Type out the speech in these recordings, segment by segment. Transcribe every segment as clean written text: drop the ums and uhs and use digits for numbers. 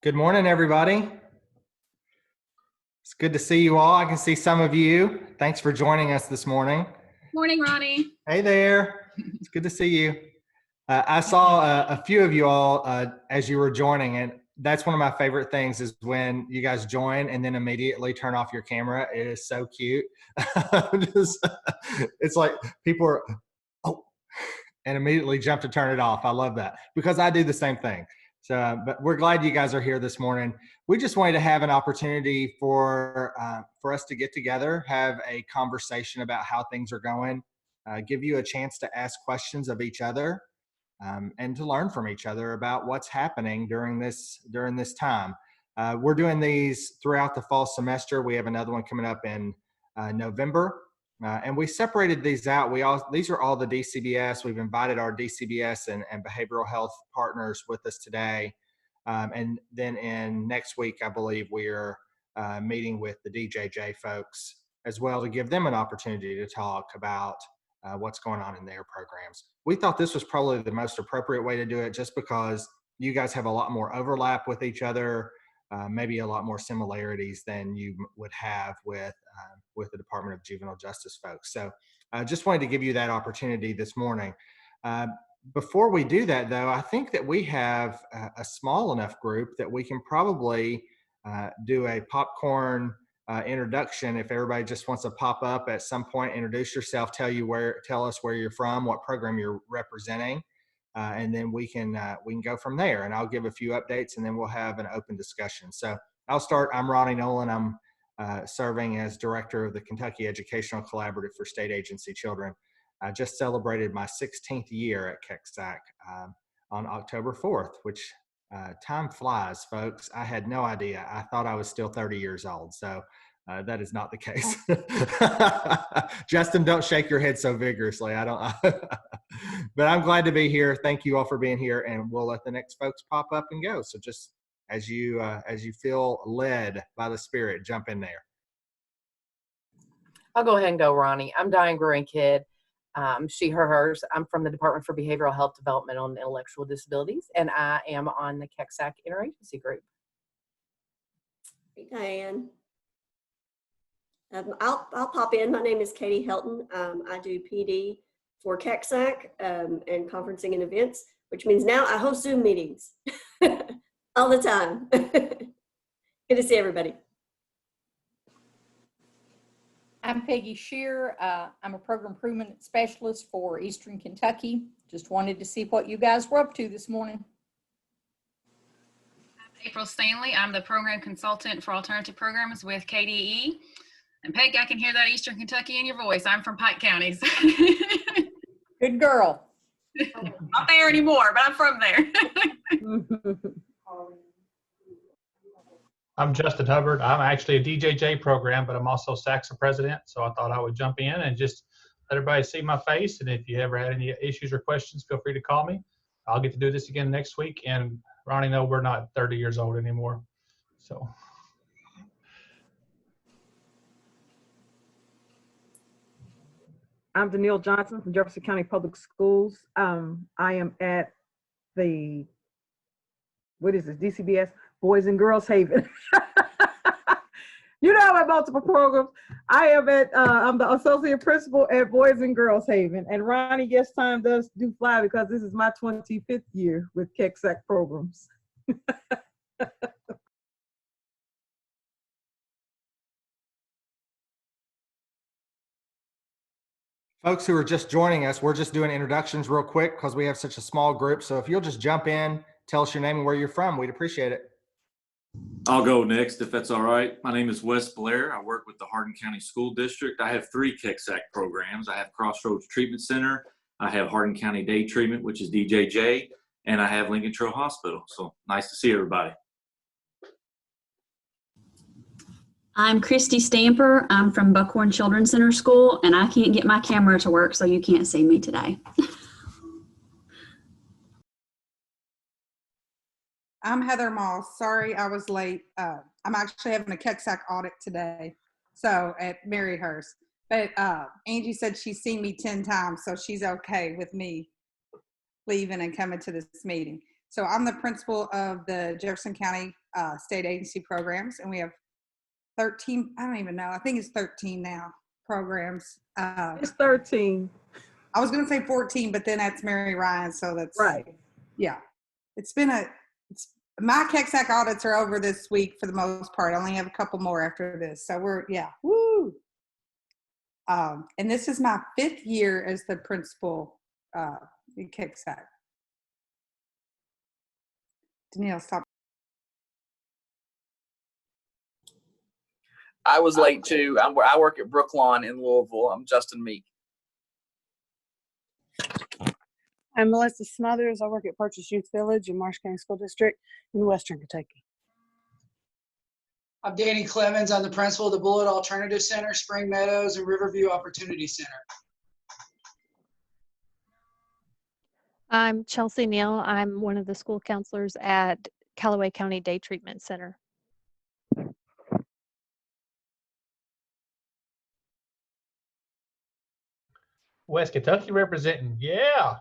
Good morning, everybody. It's good to see you all. I can see some of you. Thanks for joining us this morning. Morning, Ronnie. Hey there. It's good to see you. I saw a few of you all as you were joining, and that's one of my favorite things is when you guys join and then immediately turn off your camera. It is so cute. It's like people are, oh, and immediately jump to turn it off. I love that because I do the same thing. So, but we're glad you guys are here this morning. We just wanted to have an opportunity for us to get together, have a conversation about how things are going, give you a chance to ask questions of each other, and to learn from each other about what's happening during this time. We're doing these throughout the fall semester. We have another one coming up in November. And we separated these out. These are all the DCBS. We've invited our DCBS and behavioral health partners with us today. And then in next week, I believe we're meeting with the DJJ folks as well to give them an opportunity to talk about what's going on in their programs. We thought this was probably the most appropriate way to do it just because you guys have a lot more overlap with each other. Maybe a lot more similarities than you would have with the Department of Juvenile Justice folks. So I just wanted to give you that opportunity this morning. Before we do that, though, I think that we have a small enough group that we can probably do a popcorn introduction. If everybody just wants to pop up at some point, introduce yourself, tell us where you're from, what program you're representing. And then we can go from there, and I'll give a few updates, and then we'll have an open discussion. So I'll start. I'm Ronnie Nolan. I'm serving as director of the Kentucky Educational Collaborative for State Agency Children. I just celebrated my 16th year at KECSAC on October 4th, which time flies, folks. I had no idea. I thought I was still 30 years old. So that is not the case. Justin, don't shake your head so vigorously. I don't. But I'm glad to be here. Thank you all for being here, and we'll let the next folks pop up and go. So just as you feel led by the Spirit, jump in there. I'll go ahead and go, Ronnie. I'm Diane Green-Kidd. She, her, hers. I'm from the Department for Behavioral Health, Developmental, and Intellectual Disabilities, and I am on the KECSAC Interagency Group. Hey, Diane. I'll pop in. My name is Katie Helton. I do PD for KECSAC and conferencing and events, which means now I host Zoom meetings all the time. Good to see everybody. I'm Peggy Shear. I'm a program improvement specialist for Eastern Kentucky. Just wanted to see what you guys were up to this morning. I'm April Stanley. I'm the program consultant for alternative programs with KDE. And Peg, I can hear that Eastern Kentucky in your voice. I'm from Pike County. Good girl. Not there anymore, but I'm from there. I'm Justin Hubbard. I'm actually a DJJ program, but I'm also SACSA president. So I thought I would jump in and just let everybody see my face. And if you ever had any issues or questions, feel free to call me. I'll get to do this again next week. And Ronnie, no, we're not 30 years old anymore. So. I'm Danielle Johnson from Jefferson County Public Schools. I am at the, DCBS Boys and Girls Haven. You know I'm at multiple programs. I am I'm the associate principal at Boys and Girls Haven. And Ronnie, yes, time does fly because this is my 25th year with KECSAC Programs. Folks who are just joining us, we're just doing introductions real quick because we have such a small group. So if you'll just jump in, tell us your name and where you're from, we'd appreciate it. I'll go next if that's all right. My name is Wes Blair. I work with the Hardin County School District. I have 3 KECSAC programs. I have Crossroads Treatment Center. I have Hardin County Day Treatment, which is DJJ, and I have Lincoln Trail Hospital. So nice to see everybody. I'm Christy Stamper. I'm from Buckhorn Children's Center School, and I can't get my camera to work, so you can't see me today. I'm Heather Moss. Sorry I was late. I'm actually having a KECSAC audit today, so at Maryhurst. But Angie said she's seen me 10 times, so she's okay with me leaving and coming to this meeting. So I'm the principal of the Jefferson County state agency programs, and we have 13, I don't even know, I think it's 13 now programs. It's 13. I was going to say 14, but then that's Mary Ryan, so that's Right. yeah. My KECSAC audits are over this week for the most part. I only have a couple more after this, so woo. And this is my 5th year as the principal in KECSAC. Danielle, stop. I was late too. I work at Brooklawn in Louisville. I'm Justin Meek. I'm Melissa Smothers. I work at Purchase Youth Village in Marsh County School District in Western Kentucky. I'm Danny Clemens. I'm the principal of the Bullitt Alternative Center, Spring Meadows, and Riverview Opportunity Center. I'm Chelsea Neal. I'm one of the school counselors at Callaway County Day Treatment Center. West Kentucky representing, yeah.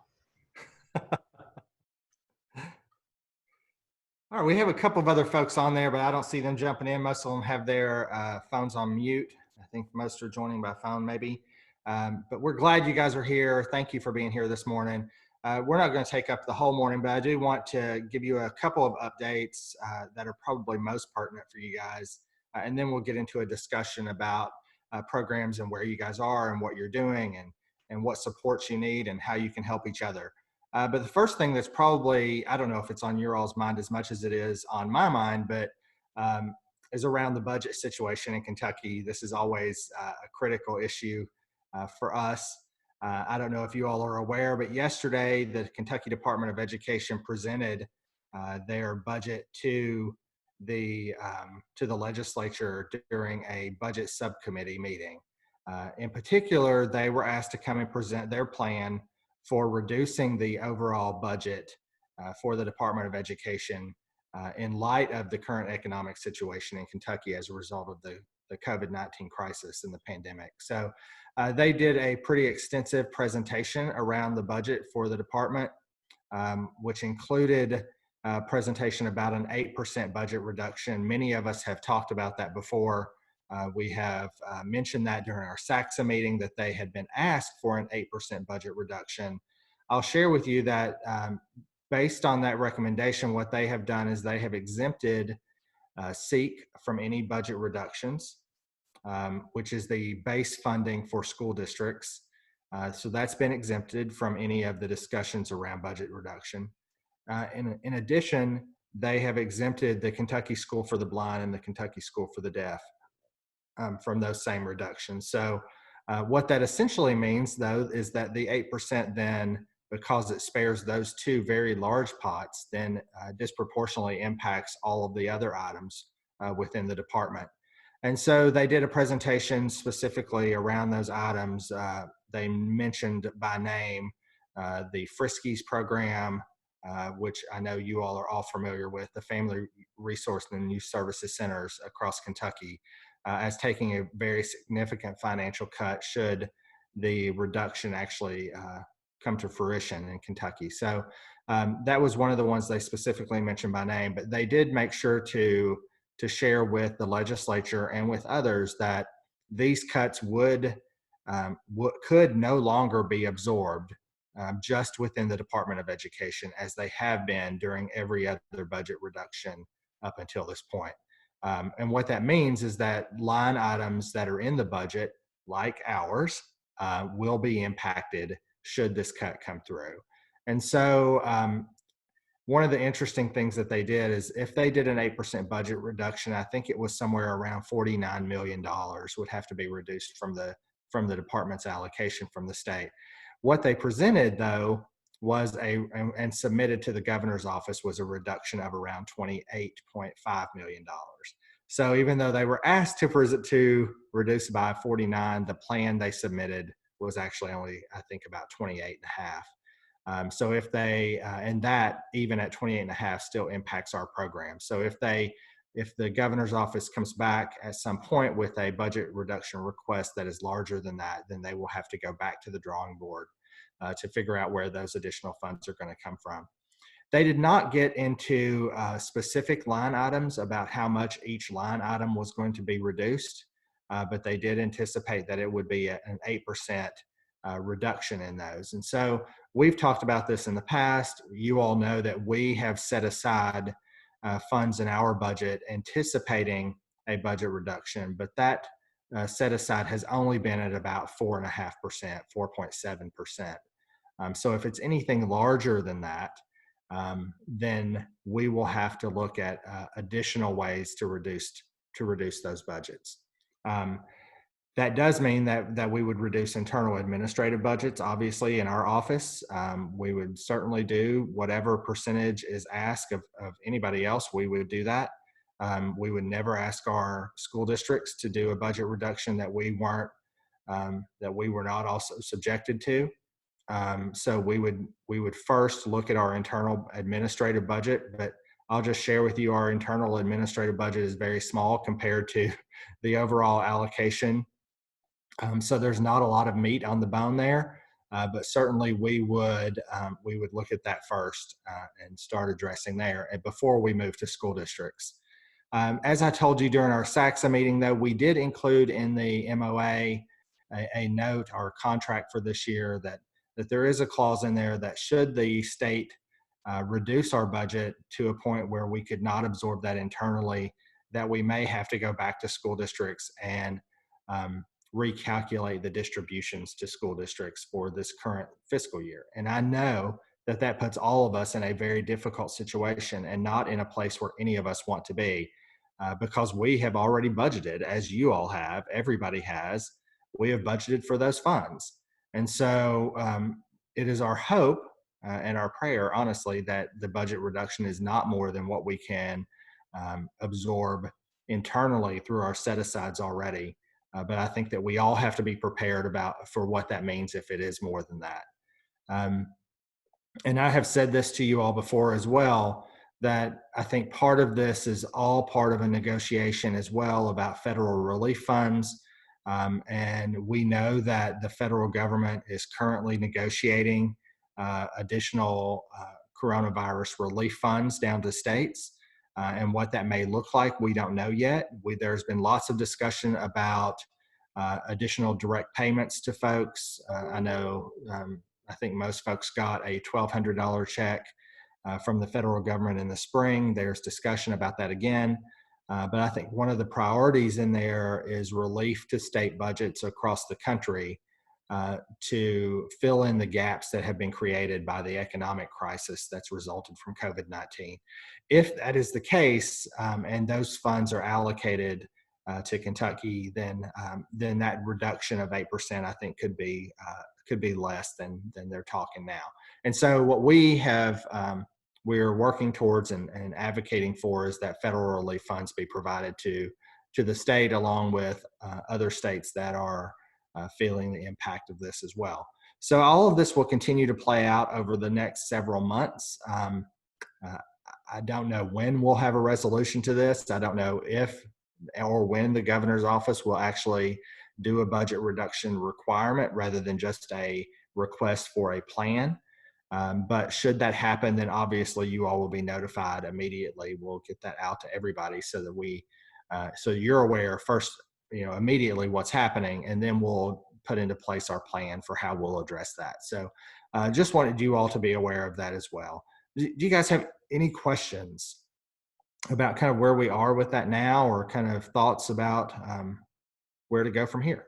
All right, we have a couple of other folks on there, but I don't see them jumping in. Most of them have their phones on mute. I think most are joining by phone maybe. But we're glad you guys are here. Thank you for being here this morning. We're not going to take up the whole morning, but I do want to give you a couple of updates that are probably most pertinent for you guys. And then we'll get into a discussion about programs and where you guys are and what you're doing and what supports you need and how you can help each other. But the first thing that's probably, I don't know if it's on your all's mind as much as it is on my mind, but is around the budget situation in Kentucky. This is always a critical issue for us. I don't know if you all are aware, but yesterday the Kentucky Department of Education presented their budget to the legislature during a budget subcommittee meeting. In particular, they were asked to come and present their plan for reducing the overall budget for the Department of Education in light of the current economic situation in Kentucky as a result of the COVID-19 crisis and the pandemic. So they did a pretty extensive presentation around the budget for the department, which included a presentation about an 8% budget reduction. Many of us have talked about that before. We have mentioned that during our SACSA meeting that they had been asked for an 8% budget reduction. I'll share with you that based on that recommendation, what they have done is they have exempted SEEK from any budget reductions, which is the base funding for school districts. So that's been exempted from any of the discussions around budget reduction. In addition, they have exempted the Kentucky School for the Blind and the Kentucky School for the Deaf from those same reductions. So what that essentially means, though, is that the 8% then, because it spares those two very large pots, then disproportionately impacts all of the other items within the department. And so they did a presentation specifically around those items. They mentioned by name the Friskies program, which I know you all are all familiar with, the Family Resource and Youth Services Centers across Kentucky, as taking a very significant financial cut should the reduction actually come to fruition in Kentucky. So that was one of the ones they specifically mentioned by name, but they did make sure to share with the legislature and with others that these cuts could no longer be absorbed just within the Department of Education, as they have been during every other budget reduction up until this point. And what that means is that line items that are in the budget, like ours, will be impacted should this cut come through. And so one of the interesting things that they did is if they did an 8% budget reduction, I think it was somewhere around $49 million would have to be reduced from the department's allocation from the state. What they presented, though, was and submitted to the governor's office was a reduction of around $28.5 million. So even though they were asked to reduce by 49, the plan they submitted was actually only, I think, about 28.5. So if they, and that even at 28.5 still impacts our program. So if the governor's office comes back at some point with a budget reduction request that is larger than that, then they will have to go back to the drawing board to figure out where those additional funds are going to come from. They did not get into specific line items about how much each line item was going to be reduced, but they did anticipate that it would be an 8% reduction in those. And so we've talked about this in the past. You all know that we have set aside funds in our budget anticipating a budget reduction, but that set aside has only been at about 4.5%, 4.7%. So if it's anything larger than that, then we will have to look at additional ways to reduce those budgets. That does mean that we would reduce internal administrative budgets. Obviously, in our office, we would certainly do whatever percentage is asked of anybody else. We would do that. We would never ask our school districts to do a budget reduction that we were not also subjected to. So we would first look at our internal administrative budget, but I'll just share with you our internal administrative budget is very small compared to the overall allocation. So there's not a lot of meat on the bone there, but certainly we would look at that first and start addressing there before we move to school districts. As I told you during our SACSA meeting, though, we did include in the MOA a note or contract for this year that there is a clause in there that should the state reduce our budget to a point where we could not absorb that internally, that we may have to go back to school districts and recalculate the distributions to school districts for this current fiscal year. And I know that puts all of us in a very difficult situation and not in a place where any of us want to be, because we have already budgeted, as you all have, everybody has, we have budgeted for those funds. And so it is our hope and our prayer, honestly, that the budget reduction is not more than what we can absorb internally through our set-asides already. But I think that we all have to be prepared for what that means if it is more than that. And I have said this to you all before as well, that I think part of this is all part of a negotiation as well about federal relief funds. And we know that the federal government is currently negotiating additional coronavirus relief funds down to states. And what that may look like, we don't know yet. There's been lots of discussion about additional direct payments to folks. I know, I think most folks got a $1,200 check from the federal government in the spring. There's discussion about that again. But I think one of the priorities in there is relief to state budgets across the country to fill in the gaps that have been created by the economic crisis that's resulted from COVID-19. If that is the case, and those funds are allocated to Kentucky, then that reduction of 8% I think could be less than they're talking now. And so what we're working towards and advocating for is that federal relief funds be provided to the state, along with other states that are feeling the impact of this as well. So all of this will continue to play out over the next several months. I don't know when we'll have a resolution to this. I don't know if or when the governor's office will actually do a budget reduction requirement rather than just a request for a plan. But should that happen, then obviously you all will be notified immediately. We'll get that out to everybody so that so you're aware first, immediately what's happening, and then we'll put into place our plan for how we'll address that. So just wanted you all to be aware of that as well. Do you guys have any questions about kind of where we are with that now, or kind of thoughts about where to go from here?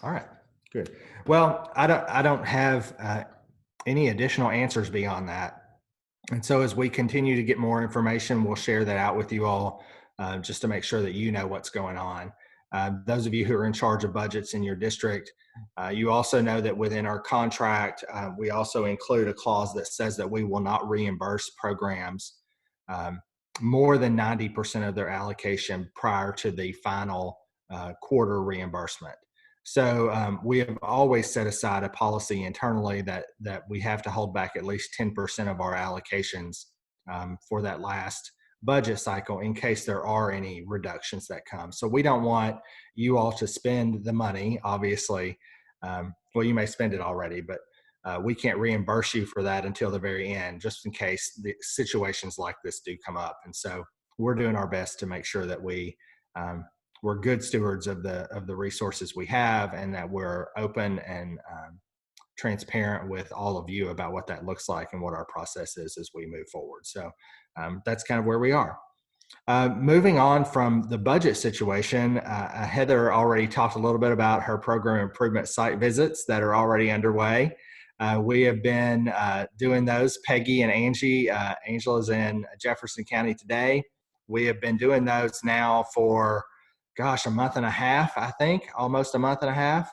All right, good. Well, I don't have any additional answers beyond that. And so as we continue to get more information, we'll share that out with you all just to make sure that you know what's going on. Those of you who are in charge of budgets in your district, you also know that within our contract, we also include a clause that says that we will not reimburse programs more than 90% of their allocation prior to the final quarter reimbursement. So we have always set aside a policy internally that we have to hold back at least 10% of our allocations for that last budget cycle in case there are any reductions that come. So we don't want you all to spend the money, obviously. Well, you may spend it already, but we can't reimburse you for that until the very end, just in case the situations like this do come up. And so we're doing our best to make sure that we're good stewards of the resources we have, and that we're open and transparent with all of you about what that looks like and what our process is as we move forward. So that's kind of where we are. Moving on from the budget situation, Heather already talked a little bit about her program improvement site visits that are already underway. We have been doing those. Peggy and Angie, Angela's in Jefferson County today. We have been doing those now for, gosh, a month and a half, I think, almost a month and a half.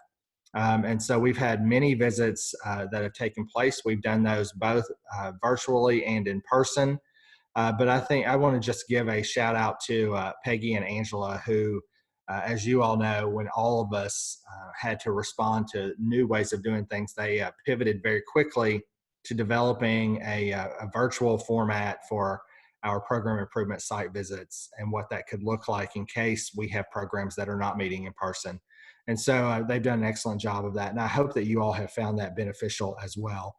And so we've had many visits that have taken place. We've done those both virtually and in person. But I think I want to just give a shout out to Peggy and Angela, who, as you all know, when all of us had to respond to new ways of doing things, they pivoted very quickly to developing a virtual format for our program improvement site visits and what that could look like in case we have programs that are not meeting in person. And so they've done an excellent job of that. And I hope that you all have found that beneficial as well.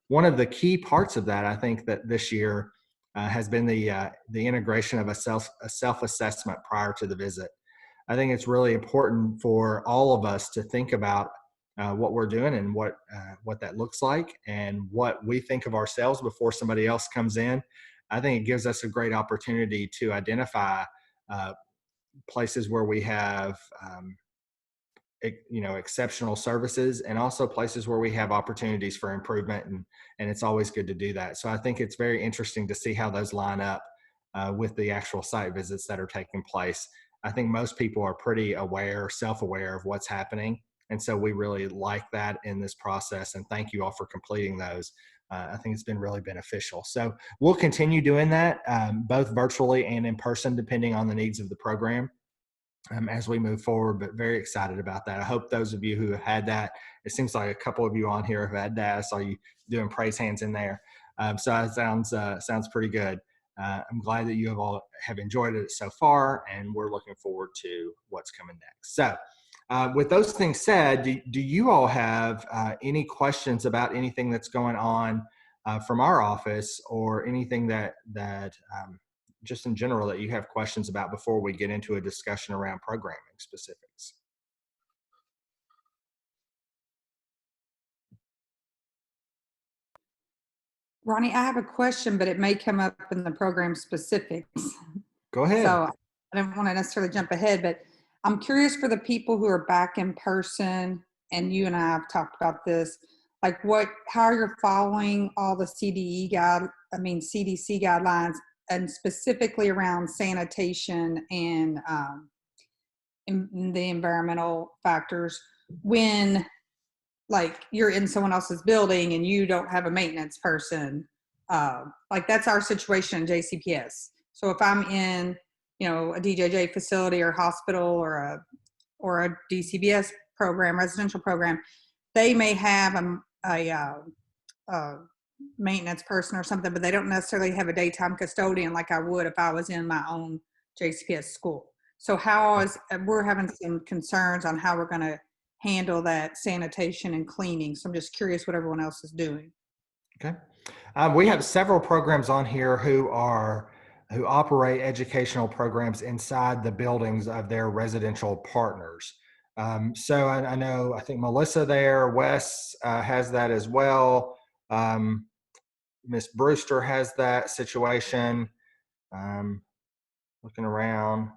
One of the key parts of that, I think, that this year has been the integration of a self-assessment prior to the visit. I think it's really important for all of us to think about what we're doing and what that looks like and what we think of ourselves before somebody else comes in. I think it gives us a great opportunity to identify places where we have exceptional services, and also places where we have opportunities for improvement, and it's always good to do that. So I think it's very interesting to see how those line up with the actual site visits that are taking place. I think most people are pretty aware, self-aware of what's happening, and so we really like that in this process, and thank you all for completing those. I think it's been really beneficial. So we'll continue doing that both virtually and in person, depending on the needs of the program. As we move forward, but very excited about that. I hope those of you who have had that, it seems like a couple of you on here have had that. I saw you doing praise hands in there. So it sounds pretty good. I'm glad that you have all have enjoyed it so far, and we're looking forward to what's coming next. So with those things said, do you all have any questions about anything that's going on from our office, or anything that just in general that you have questions about before we get into a discussion around programming specifics? Ronnie, I have a question, but it may come up in the program specifics. Go ahead. So I don't want to necessarily jump ahead, but I'm curious for the people who are back in person, and you and I have talked about this, like how you're following all the CDC guidelines, and specifically around sanitation and in the environmental factors when, like, you're in someone else's building and you don't have a maintenance person. Like, that's our situation in JCPS. So if I'm in, a DJJ facility or hospital or a DCBS program, residential program, they may have a maintenance person or something, but they don't necessarily have a daytime custodian like I would if I was in my own JCPS school. So we're having some concerns on how we're going to handle that sanitation and cleaning. So I'm just curious what everyone else is doing. Okay. We have several programs on here who operate educational programs inside the buildings of their residential partners. So I think Melissa there, Wes has that as well. Miss Brewster has that situation. Looking around,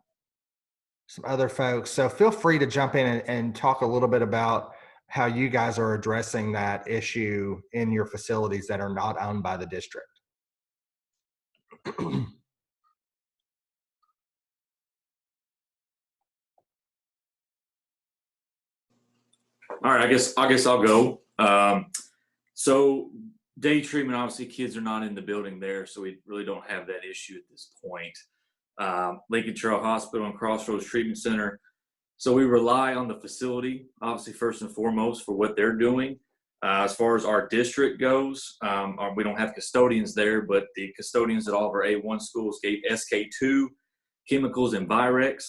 some other folks. So feel free to jump in and talk a little bit about how you guys are addressing that issue in your facilities that are not owned by the district. All right, I guess I'll go. So day treatment, obviously kids are not in the building there, so we really don't have that issue at this point. Lincoln Trail Hospital and Crossroads Treatment Center. So we rely on the facility, obviously, first and foremost, for what they're doing. As far as our district goes, we don't have custodians there, but the custodians at all of our A1 schools gave SK2 chemicals and Virex.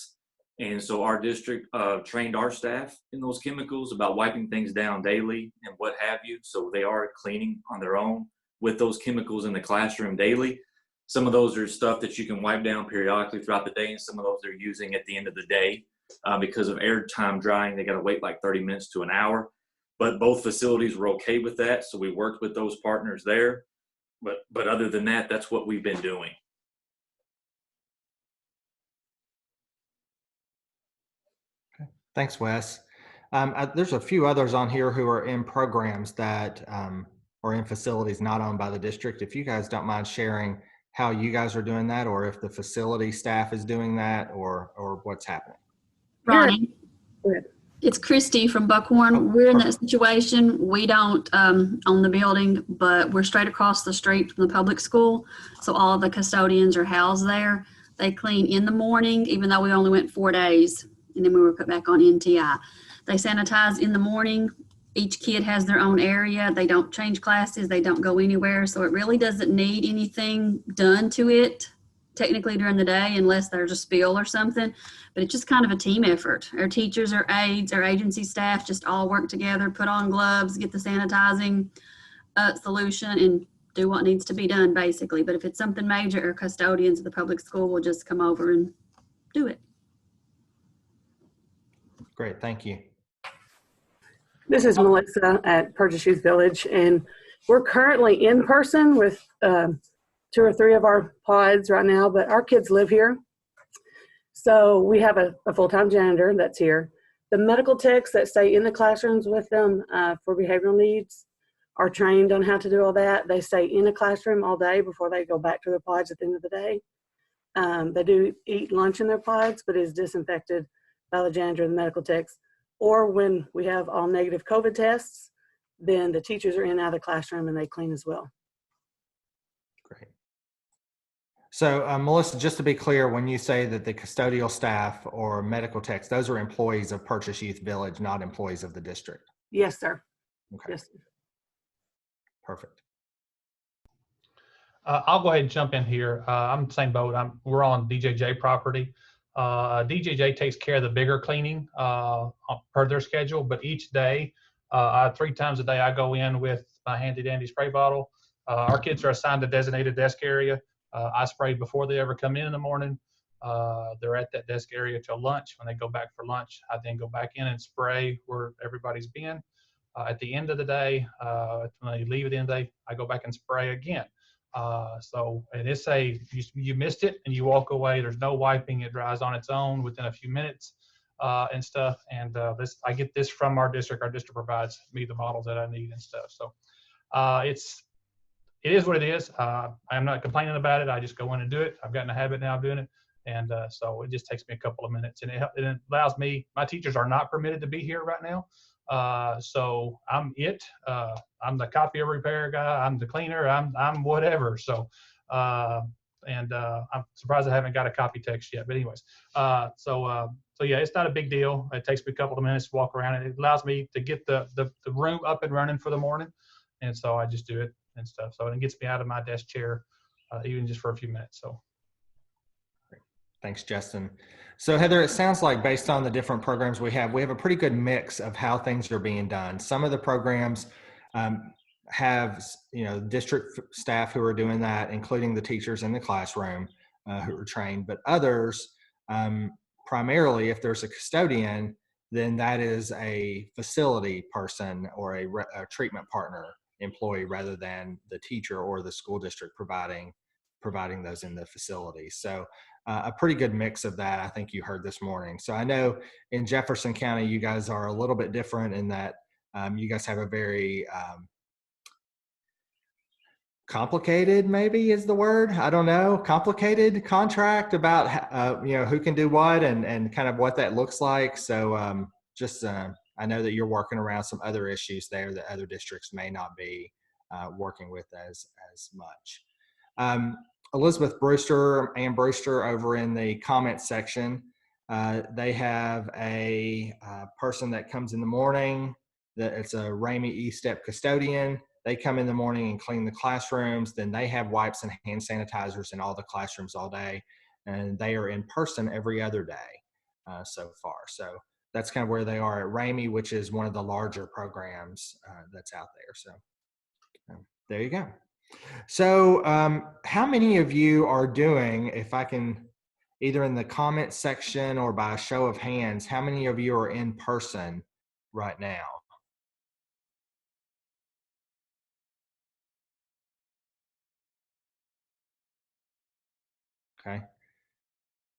And so our district trained our staff in those chemicals about wiping things down daily and what have you. So they are cleaning on their own with those chemicals in the classroom daily. Some of those are stuff that you can wipe down periodically throughout the day, and some of those they're using at the end of the day. Because of airtime drying, they got to wait like 30 minutes to an hour. But both facilities were okay with that, so we worked with those partners there. But other than that, that's what we've been doing. Thanks, Wes. There's a few others on here who are in programs that are in facilities not owned by the district. If you guys don't mind sharing how you guys are doing that, or if the facility staff is doing that, or what's happening. Ronnie, it's Christy from Buckhorn. We're in that situation. We don't own the building, but we're straight across the street from the public school. So all of the custodians are housed there. They clean in the morning, even though we only went 4 days, and then we were put back on NTI. They sanitize in the morning. Each kid has their own area. They don't change classes. They don't go anywhere. So it really doesn't need anything done to it technically during the day unless there's a spill or something. But it's just kind of a team effort. Our teachers, our aides, our agency staff just all work together, put on gloves, get the sanitizing solution, and do what needs to be done basically. But if it's something major, our custodians of the public school will just come over and do it. Great, thank you. This is Melissa at Purchase Youth Village, and we're currently in person with 2 or 3 of our pods right now, but our kids live here. So we have a full-time janitor that's here. The medical techs that stay in the classrooms with them for behavioral needs are trained on how to do all that. They stay in a classroom all day before they go back to their pods at the end of the day. They do eat lunch in their pods, but it is disinfected by the janitor and the medical techs. Or when we have all negative COVID tests, then the teachers are in and out of the classroom and they clean as well. Great. So Melissa, just to be clear, when you say that the custodial staff or medical techs, those are employees of Purchase Youth Village, not employees of the district? Yes, sir. Okay. Yes. Perfect. I'll go ahead and jump in here. I'm the same boat. We're on DJJ property. DJJ takes care of the bigger cleaning per their schedule, but each day, 3 times a day, I go in with my handy dandy spray bottle. Our kids are assigned a designated desk area. I spray before they ever come in the morning. They're at that desk area till lunch. When they go back for lunch, I then go back in and spray where everybody's been. At the end of the day, when they leave at the end of the day, I go back and spray again. And it's you missed it and you walk away. There's no wiping. It dries on its own within a few minutes and stuff. And I get this from our district. Our district provides me the bottles that I need and stuff. So it is what it is. I'm not complaining about it. I just go in and do it. I've gotten a habit now of doing it. And so it just takes me a couple of minutes, and it allows me. My teachers are not permitted to be here right now. So I'm I'm the copier repair guy. I'm the cleaner. I'm whatever. So, I'm surprised I haven't got a copy text yet, but anyways, so yeah, it's not a big deal. It takes me a couple of minutes to walk around, and it allows me to get the room up and running for the morning. And so I just do it and stuff. So it gets me out of my desk chair, even just for a few minutes. So. Thanks, Justin. So Heather, it sounds like based on the different programs we have a pretty good mix of how things are being done. Some of the programs have, district staff who are doing that, including the teachers in the classroom who are trained, but others, primarily if there's a custodian, then that is a facility person or a treatment partner employee rather than the teacher or the school district providing those in the facility. So a pretty good mix of that, I think you heard this morning. So I know in Jefferson County, you guys are a little bit different in that you guys have a very complicated, maybe is the word, I don't know, complicated contract about who can do what and kind of what that looks like. So I know that you're working around some other issues there that other districts may not be working with as much. Elizabeth Brewster, Ann Brewster, over in the comments section, they have a person that comes in the morning, It's a Ramey E-Step custodian. They come in the morning and clean the classrooms. Then they have wipes and hand sanitizers in all the classrooms all day. And they are in person every other day so far. So that's kind of where they are at Ramey, which is one of the larger programs that's out there. So there you go. So how many of you are doing, if I can, either in the comment section or by a show of hands, how many of you are in person right now? Okay.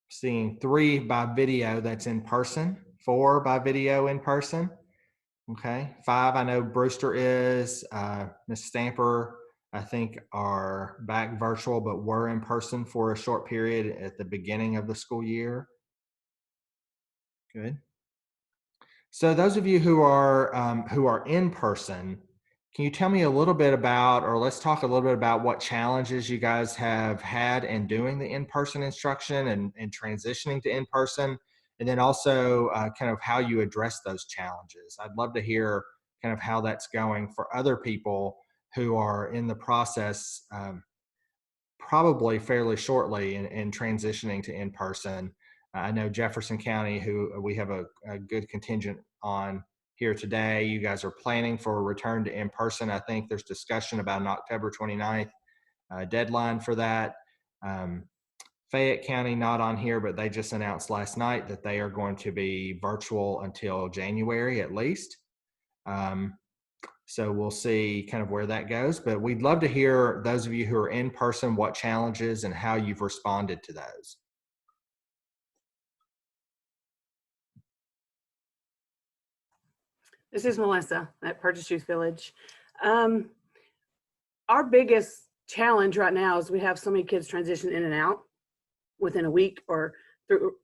Seeing 3 by video, that's in person. 4 by video in person. Okay. 5, I know Brewster is. Ms. Stamper, I think, are back virtual, but were in person for a short period at the beginning of the school year. Good. So those of you who are in person, can you tell me a little bit about, or let's talk a little bit about what challenges you guys have had in doing the in-person instruction and transitioning to in-person, and then also kind of how you address those challenges. I'd love to hear kind of how that's going for other people who are in the process probably fairly shortly in transitioning to in-person. I know Jefferson County, who we have a good contingent on here today, you guys are planning for a return to in-person. I think there's discussion about an October 29th deadline for that. Fayette County, not on here, but they just announced last night that they are going to be virtual until January at least. So we'll see kind of where that goes, but we'd love to hear, those of you who are in person, what challenges and how you've responded to those. This is Melissa at Purchase Youth Village. Our biggest challenge right now is we have so many kids transition in and out within a week or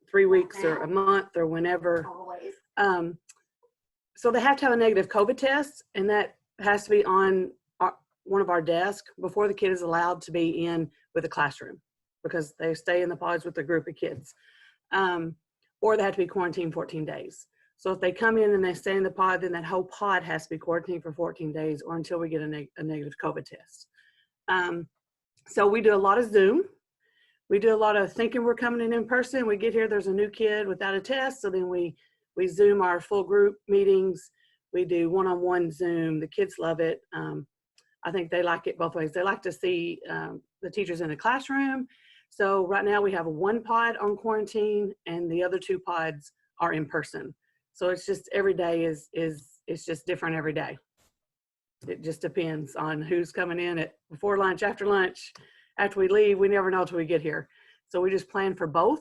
3 weeks or a month or whenever. So they have to have a negative COVID test, and that has to be on one of our desks before the kid is allowed to be in with the classroom, because they stay in the pods with a group of kids. Or they have to be quarantined 14 days. So if they come in and they stay in the pod, then that whole pod has to be quarantined for 14 days or until we get a negative COVID test. So we do a lot of Zoom. We do a lot of thinking we're coming in person. We get here, there's a new kid without a test. So then we Zoom our full group meetings. We do one-on-one Zoom. The kids love it. I think they like it both ways. They like to see the teachers in the classroom. So right now we have 1 pod on quarantine and the other 2 pods are in person. So it's just every day it's just different every day. It just depends on who's coming in before lunch, after lunch, after we leave. We never know until we get here. So we just plan for both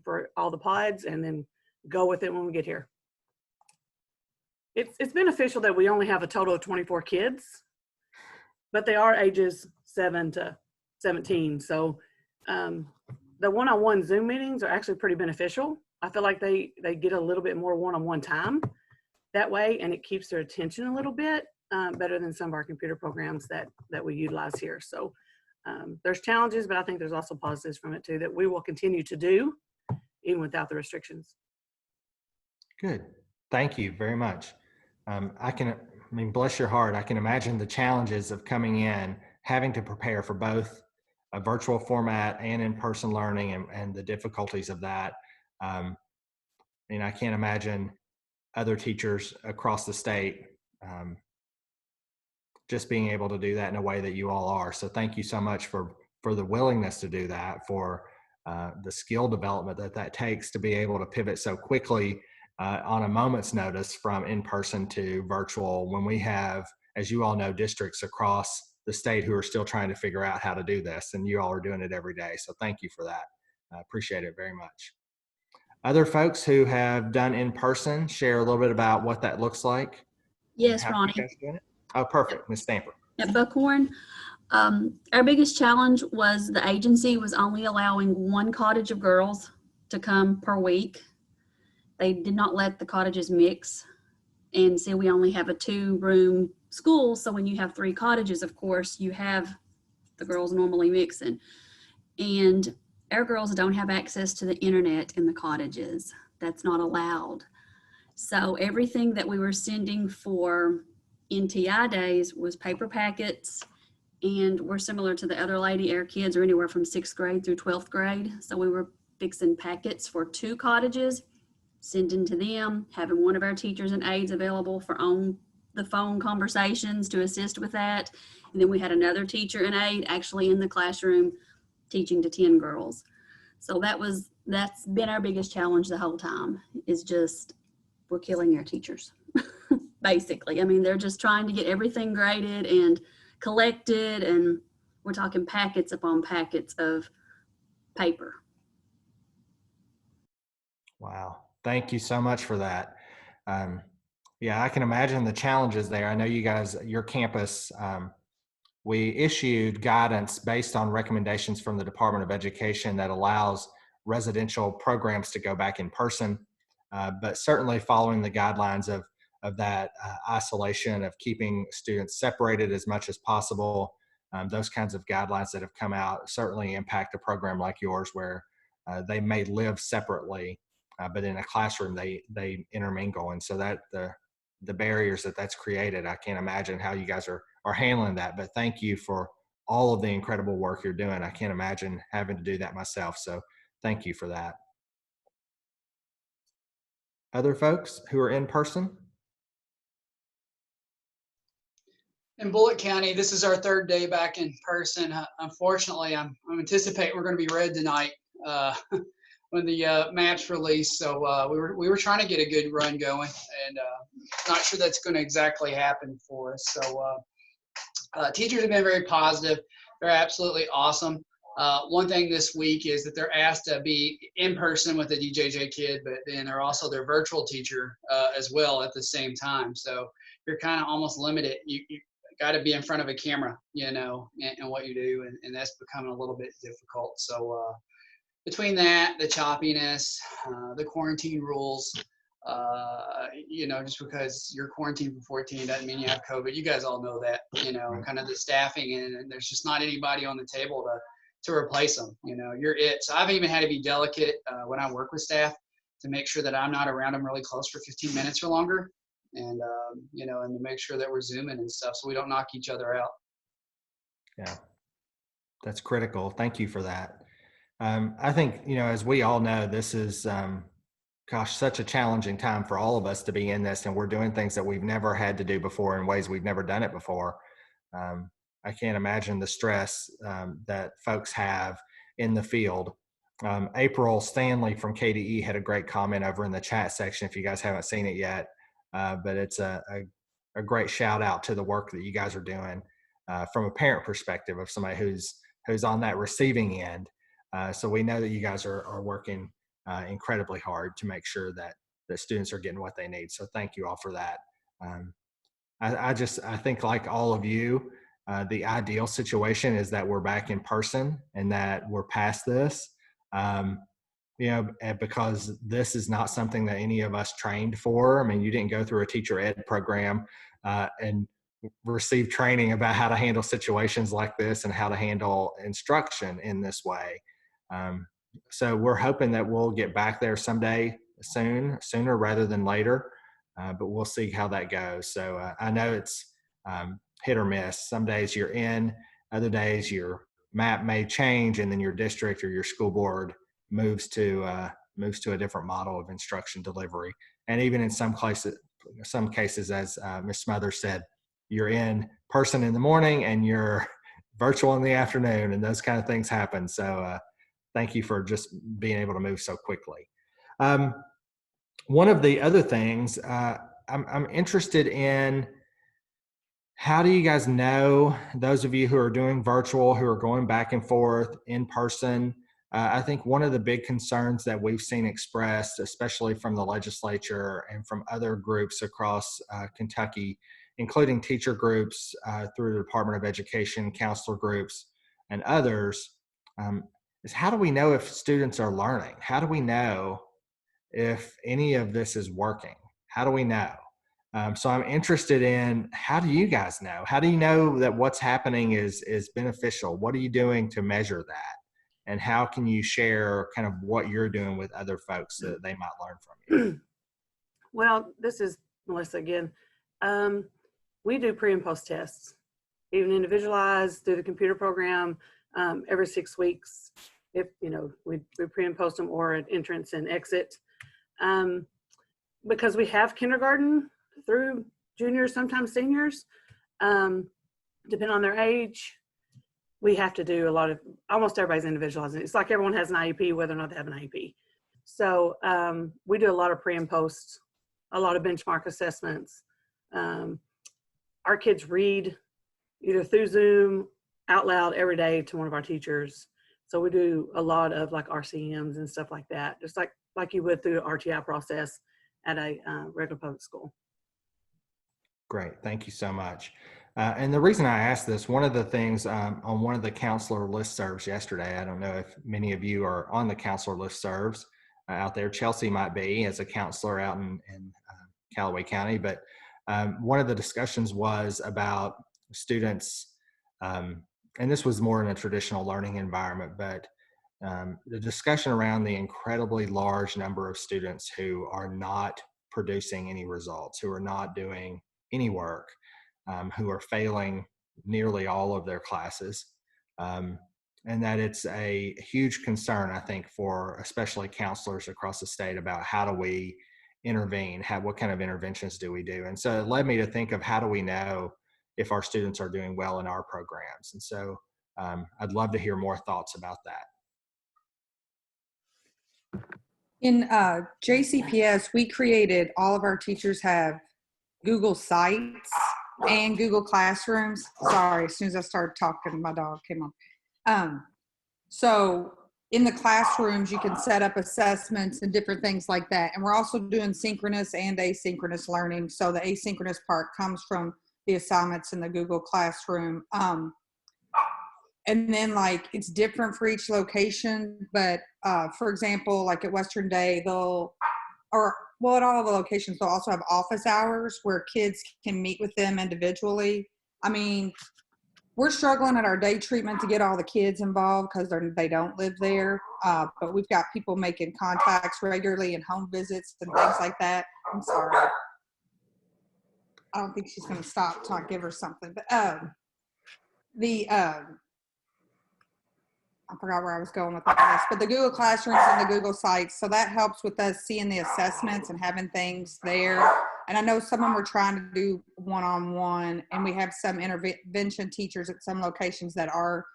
for all the pods and then go with it when we get here. It's beneficial that we only have a total of 24 kids, but they are ages 7 to 17. So the one-on-one Zoom meetings are actually pretty beneficial. I feel like they get a little bit more one-on-one time that way, and it keeps their attention a little bit better than some of our computer programs that we utilize here. So there's challenges, but I think there's also positives from it too that we will continue to do even without the restrictions. Good. Thank you very much. Bless your heart. I can imagine the challenges of coming in, having to prepare for both a virtual format and in-person learning and the difficulties of that. I can't imagine other teachers across the state just being able to do that in a way that you all are. So thank you so much for the willingness to do that, for the skill development that takes to be able to pivot so quickly on a moment's notice from in-person to virtual, when we have, as you all know, districts across the state who are still trying to figure out how to do this, and you all are doing it every day. So thank you for that. I appreciate it very much. Other folks who have done in person, share a little bit about what that looks like. Yes, Ronnie. Oh, perfect. Ms. Stamper. At Buckhorn, our biggest challenge was the agency was only allowing 1 cottage of girls to come per week. They did not let the cottages mix. And so we only have a 2-room school. So when you have 3 cottages, of course, you have the girls normally mixing. And our girls don't have access to the internet in the cottages. That's not allowed. So everything that we were sending for NTI days was paper packets, and we're similar to the other lady. Our kids are anywhere from 6th grade through 12th grade. So we were fixing packets for 2 cottages, sending to them, having one of our teachers and aides available for on the phone conversations to assist with that. And then we had another teacher and aide actually in the classroom teaching to 10 girls. So that's been our biggest challenge the whole time, is just we're killing our teachers, basically. I mean, they're just trying to get everything graded and collected, and we're talking packets upon packets of paper. Wow. Thank you so much for that. Yeah, I can imagine the challenges there. I know you guys, your campus, we issued guidance based on recommendations from the Department of Education that allows residential programs to go back in person, but certainly following the guidelines of that isolation, of keeping students separated as much as possible. Those kinds of guidelines that have come out certainly impact a program like yours, where they may live separately, but in a classroom they intermingle. And so that the barriers that's created, I can't imagine how you guys are handling that. But thank you for all of the incredible work you're doing. I can't imagine having to do that myself. So thank you for that. Other folks who are in person? In Bullitt County, this is our 3rd day back in person. Unfortunately, I'm anticipating we're going to be red tonight when the map's released. So we were trying to get a good run going, and not sure that's going to exactly happen for us. So teachers have been very positive. They're absolutely awesome. One thing this week is that they're asked to be in person with a DJJ kid, but then they're also their virtual teacher as well at the same time. So you're kind of almost limited. You got to be in front of a camera, you know, and what you do, and that's becoming a little bit difficult. So between that, the choppiness, the quarantine rules, you know, just because you're quarantined for 14 doesn't mean you have COVID. You guys all know that, you know, kind of the staffing, and there's just not anybody on the table to replace them. You know, you're it. So I've even had to be delicate when I work with staff to make sure that I'm not around them really close for 15 minutes or longer. And, you know, and to make sure that we're Zooming and stuff so we don't knock each other out. Yeah, that's critical. Thank you for that. I think, you know, as we all know, this is, gosh, such a challenging time for all of us to be in this, and we're doing things that we've never had to do before in ways we've never done it before. I can't imagine the stress that folks have in the field. April Stanley from KDE had a great comment over in the chat section if you guys haven't seen it yet. But it's a great shout out to the work that you guys are doing from a parent perspective of somebody who's on that receiving end. So we know that you guys are working incredibly hard to make sure that the students are getting what they need. So thank you all for that. I think like all of you, the ideal situation is that we're back in person and that we're past this. You know, because this is not something that any of us trained for. I mean, you didn't go through a teacher ed program and receive training about how to handle situations like this and how to handle instruction in this way. So we're hoping that we'll get back there someday sooner rather than later, but we'll see how that goes. So I know it's hit or miss. Some days you're in, other days your map may change, and then your district or your school board moves to a different model of instruction delivery. And even in some cases, as Ms. Smothers said, you're in person in the morning and you're virtual in the afternoon, and those kind of things happen. So thank you for just being able to move so quickly. One of the other things I'm interested in, how do you guys know, those of you who are doing virtual, who are going back and forth in person? I think one of the big concerns that we've seen expressed, especially from the legislature and from other groups across Kentucky, including teacher groups through the Department of Education, counselor groups, and others, is how do we know if students are learning? How do we know if any of this is working? How do we know? So I'm interested in, how do you guys know? How do you know that what's happening is beneficial? What are you doing to measure that? And how can you share kind of what you're doing with other folks that they might learn from you? Well, this is Melissa again. We do pre and post tests, even individualized through the computer program every 6 weeks. If, we pre and post them or at entrance and exit. Because we have kindergarten through juniors, sometimes seniors, depending on their age, we have to do almost everybody's individualizing. It's like everyone has an IEP, whether or not they have an IEP. So we do a lot of pre and post, a lot of benchmark assessments. Our kids read either through Zoom, out loud every day to one of our teachers. So we do a lot of like RCMs and stuff like that, just like you would through the RTI process at a regular public school. Great, thank you so much. And the reason I asked this, one of the things on one of the counselor listservs yesterday, I don't know if many of you are on the counselor listservs out there. Chelsea might be as a counselor out in Callaway County, but one of the discussions was about students, and this was more in a traditional learning environment, but the discussion around the incredibly large number of students who are not producing any results, who are not doing any work, who are failing nearly all of their classes, and that it's a huge concern, I think, for especially counselors across the state about how do we intervene, what kind of interventions do we do? And so it led me to think of how do we know if our students are doing well in our programs? And so I'd love to hear more thoughts about that. In JCPS, we created, all of our teachers have Google Sites and Google Classrooms. Sorry, as soon as I started talking, my dog came on. So in the classrooms, you can set up assessments and different things like that. And we're also doing synchronous and asynchronous learning. So the asynchronous part comes from the assignments in the Google Classroom. And then it's different for each location, but for example, like at Western Day, at all the locations, they'll also have office hours where kids can meet with them individually. I mean, we're struggling at our day treatment to get all the kids involved because they don't live there, but we've got people making contacts regularly and home visits and things like that. I'm sorry. I don't think she's going to stop till I give her something, but I forgot where I was going with all this, but the Google Classrooms and the Google Sites, so that helps with us seeing the assessments and having things there. And I know some of them are trying to do one-on-one, and we have some intervention teachers at some locations that are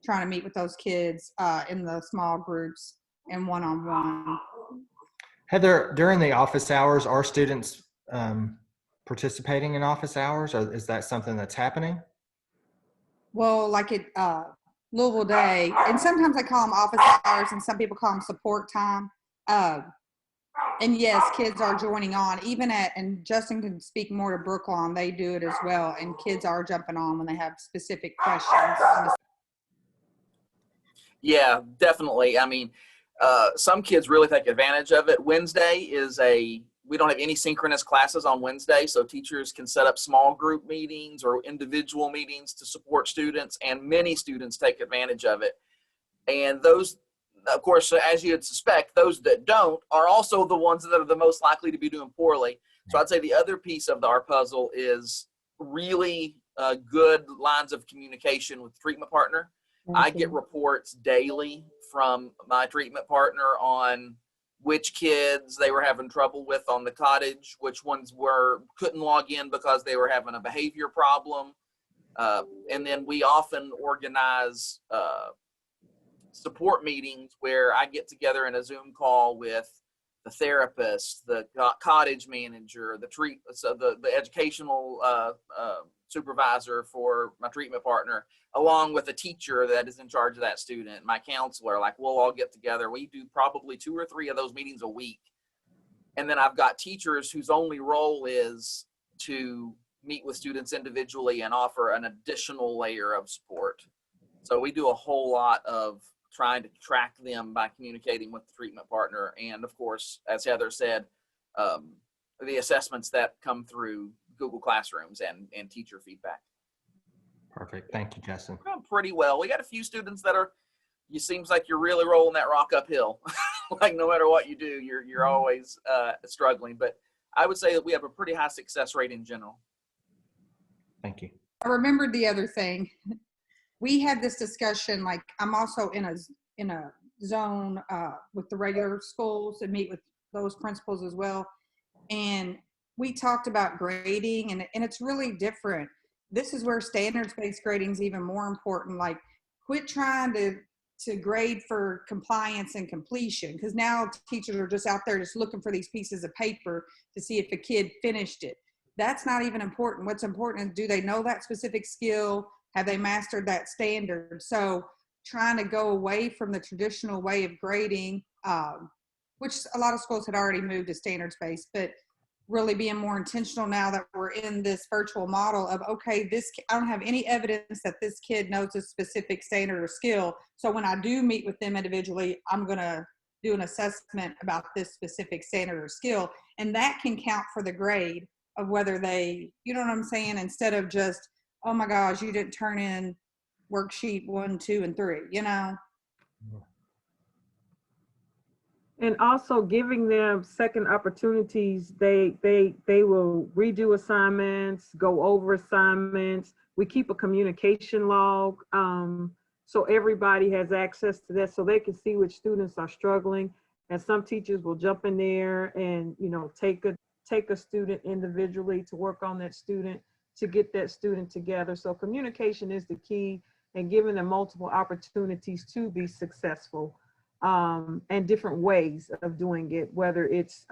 trying to meet with those kids in the small groups and one-on-one. Heather, during the office hours, are students participating in office hours, or is that something that's happening? Well, like at Louisville Day, and sometimes I call them office hours and some people call them support time. And yes, kids are joining on, and Justin can speak more to Brookline, they do it as well, and kids are jumping on when they have specific questions. Yeah, definitely. I mean, some kids really take advantage of it. Wednesday we don't have any synchronous classes on Wednesday, so teachers can set up small group meetings or individual meetings to support students, and many students take advantage of it. And those, of course, as you'd suspect, those that don't are also the ones that are the most likely to be doing poorly. So I'd say the other piece of our puzzle is really good lines of communication with the treatment partner. I get reports daily from my treatment partner on which kids they were having trouble with on the cottage, which ones couldn't log in because they were having a behavior problem. And then we often organize support meetings where I get together in a Zoom call with the therapist, the cottage manager, the educational supervisor for my treatment partner, along with a teacher that is in charge of that student, my counselor. We'll all get together. We do probably 2 or 3 of those meetings a week. And then I've got teachers whose only role is to meet with students individually and offer an additional layer of support. So we do a whole lot of trying to track them by communicating with the treatment partner. And of course, as Heather said, the assessments that come through Google Classrooms and teacher feedback. Perfect. Thank you, Justin. We're doing pretty well. We got a few students that it seems like you're really rolling that rock uphill. No matter what you do, you're always struggling. But I would say that we have a pretty high success rate in general. Thank you. I remembered the other thing. We had this discussion, like I'm also in a zone with the regular schools and meet with those principals as well. And we talked about grading and it's really different. This is where standards-based grading is even more important. Like quit trying to grade for compliance and completion, because now teachers are just out there just looking for these pieces of paper to see if a kid finished it. That's not even important. What's important is, do they know that specific skill? Have they mastered that standard? So trying to go away from the traditional way of grading, which a lot of schools had already moved to standards-based, but really being more intentional now that we're in this virtual model of, okay, I don't have any evidence that this kid knows a specific standard or skill. So when I do meet with them individually, I'm going to do an assessment about this specific standard or skill. And that can count for the grade of whether they, you know what I'm saying? Instead of just, oh my gosh, you didn't turn in worksheet 1, 2, and 3, you know? And also giving them second opportunities. They will redo assignments, go over assignments. We keep a communication log, so everybody has access to that, so they can see which students are struggling. And some teachers will jump in there and, you know, take a student individually to work on that student, to get that student together. So communication is the key, and giving them multiple opportunities to be successful. And different ways of doing it, whether it's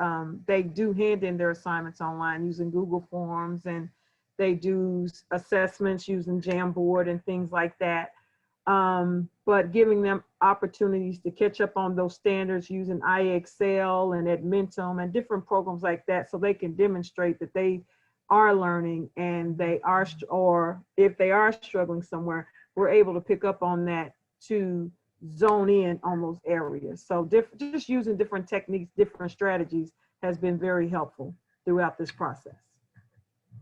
they do hand in their assignments online using Google Forms, and they do assessments using Jamboard and things like that. But giving them opportunities to catch up on those standards using iExcel and Edmentum and different programs like that, so they can demonstrate that they are learning, and they are, or if they are struggling somewhere, we're able to pick up on that to zone in on those areas. So just using different techniques, different strategies has been very helpful throughout this process.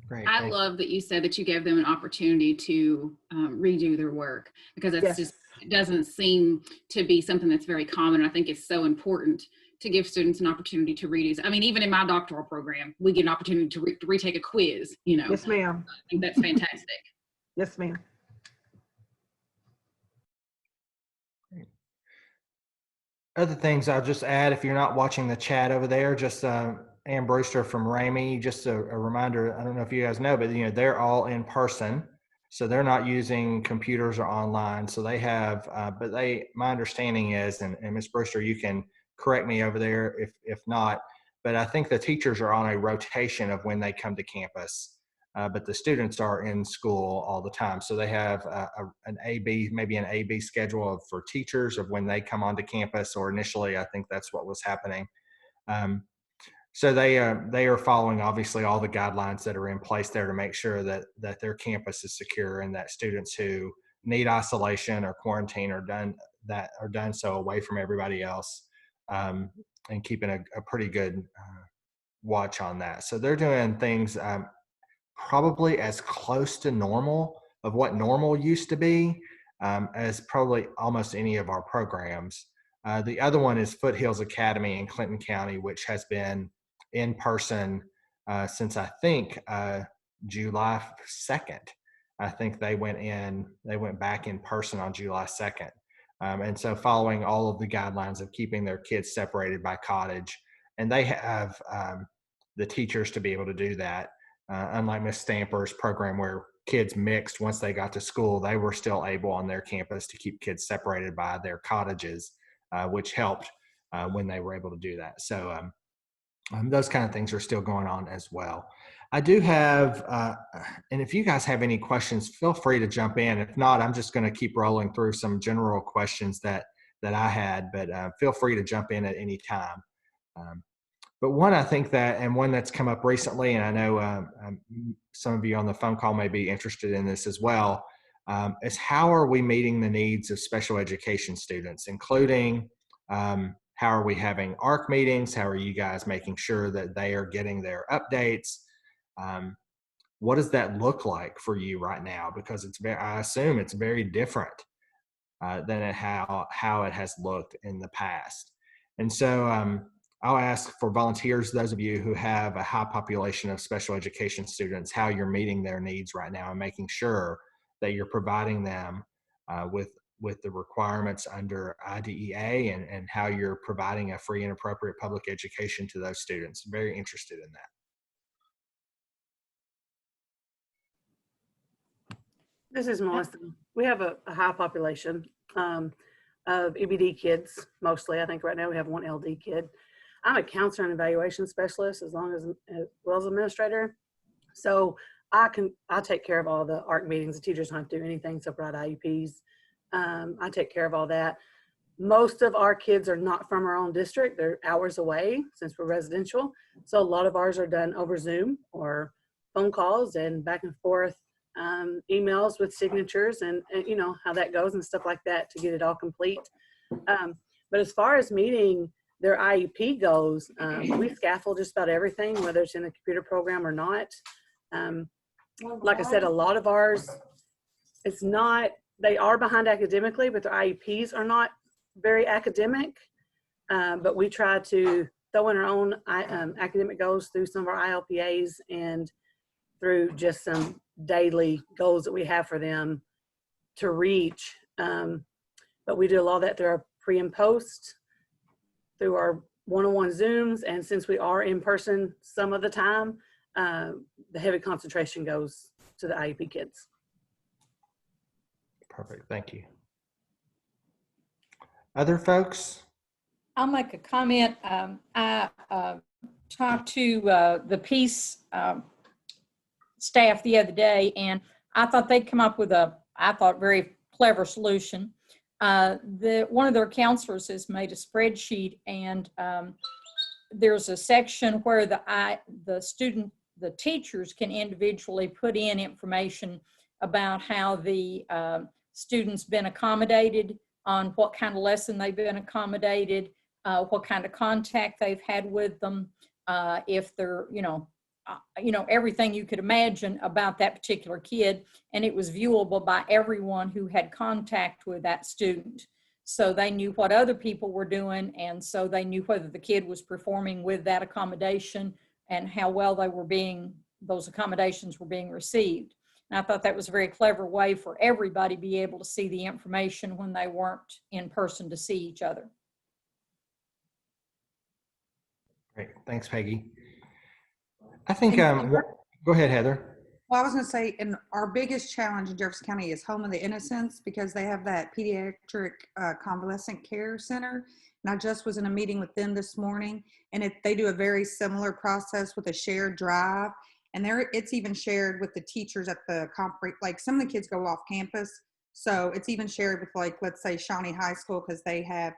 Great. I love that you said that you gave them an opportunity to redo their work, because that's just, it doesn't seem to be something that's very common. I think it's so important to give students an opportunity to redo. I mean, even in my doctoral program, we get an opportunity to retake a quiz, you know. Yes, ma'am. I think that's fantastic. Yes, ma'am. Other things I'll just add, if you're not watching the chat over there, just Ann Brewster from Ramey, just a reminder, I don't know if you guys know, but you know, they're all in person. So they're not using computers or online. So they have, but my understanding is, and Ms. Brewster, you can correct me over there if not, but I think the teachers are on a rotation of when they come to campus. But the students are in school all the time. So they have maybe an A-B schedule for teachers of when they come onto campus, or initially, I think that's what was happening. So they are following obviously all the guidelines that are in place there to make sure that their campus is secure, and that students who need isolation or quarantine are done so away from everybody else, and keeping a pretty good watch on that. So they're doing things probably as close to normal of what normal used to be as probably almost any of our programs. The other one is Foothills Academy in Clinton County, which has been in person since I think July 2nd. I think they went back in person on July 2nd. And so following all of the guidelines of keeping their kids separated by cottage, and they have the teachers to be able to do that. Unlike Ms. Stamper's program where kids mixed once they got to school, they were still able on their campus to keep kids separated by their cottages, which helped when they were able to do that. So those kind of things are still going on as well. I do have, and if you guys have any questions, feel free to jump in. If not, I'm just going to keep rolling through some general questions that I had, but feel free to jump in at any time. But one I think that, and one that's come up recently, and I know some of you on the phone call may be interested in this as well, is how are we meeting the needs of special education students, including how are we having ARC meetings? How are you guys making sure that they are getting their updates? What does that look like for you right now? Because I assume it's very different than how it has looked in the past. And so I'll ask for volunteers, those of you who have a high population of special education students, how you're meeting their needs right now and making sure that you're providing them with the requirements under IDEA and how you're providing a free and appropriate public education to those students. Very interested in that. This is Melissa. We have a high population of EBD kids, mostly. I think right now we have one LD kid. I'm a counselor and evaluation specialist as well as administrator. So I take care of all the ARC meetings. The teachers don't have to do anything except write IEPs. I take care of all that. Most of our kids are not from our own district. They're hours away since we're residential. So a lot of ours are done over Zoom or phone calls and back and forth emails with signatures and you know how that goes and stuff like that to get it all complete. But as far as meeting their IEP goes, we scaffold just about everything, whether it's in the computer program or not. Like I said, a lot of ours, it's not, they are behind academically, but their IEPs are not very academic. But we try to throw in our own academic goals through some of our ILPAs and through just some daily goals that we have for them to reach. But we do a lot of that through our pre and post, through our one-on-one Zooms, and since we are in person some of the time, the heavy concentration goes to the IEP kids. Perfect, thank you. Other folks? I'll make a comment. I talked to the Peace staff the other day, and I thought they'd come up with very clever solution. One of their counselors has made a spreadsheet, and there's a section where the teachers can individually put in information about how the students been accommodated, on what kind of lesson they've been accommodated, what kind of contact they've had with them, if they're, everything you could imagine about that particular kid. And it was viewable by everyone who had contact with that student. So they knew what other people were doing, and so they knew whether the kid was performing with that accommodation and how well those accommodations were being received. And I thought that was a very clever way for everybody to be able to see the information when they weren't in person to see each other. Great, thanks, Peggy. I think, go ahead, Heather. Well, I was going to say, and our biggest challenge in Jefferson County is Home of the Innocents, because they have that pediatric convalescent care center. And I just was in a meeting with them this morning, and they do a very similar process with a shared drive. And it's even shared with the teachers at the conference. Like, some of the kids go off campus, so it's even shared with, like, let's say Shawnee High School, because they have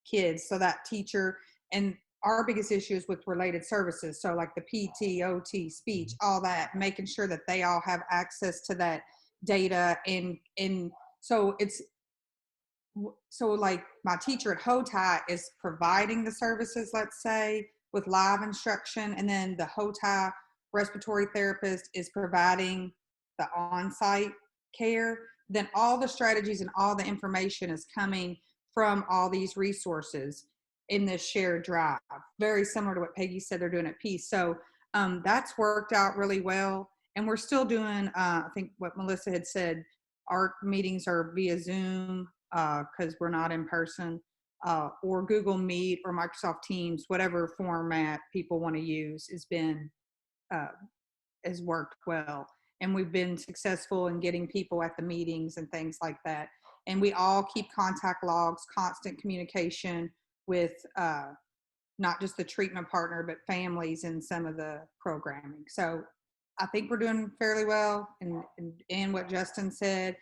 kids. So that teacher, and our biggest issue is with related services. So like the PT, OT, speech, all that, making sure that they all have access to that data. And so like my teacher at HOTI is providing the services, let's say, with live instruction. And then the HOTI respiratory therapist is providing the on-site care. Then all the strategies and all the information is coming from all these resources in this shared drive, very similar to what Peggy said they're doing at Peace. So that's worked out really well. And we're still doing, I think what Melissa had said, our meetings are via Zoom because we're not in person, or Google Meet or Microsoft Teams, whatever format people want to use has worked well. And we've been successful in getting people at the meetings and things like that. And we all keep contact logs, constant communication with not just the treatment partner, but families in some of the programming. So I think we're doing fairly well. And what Justin said,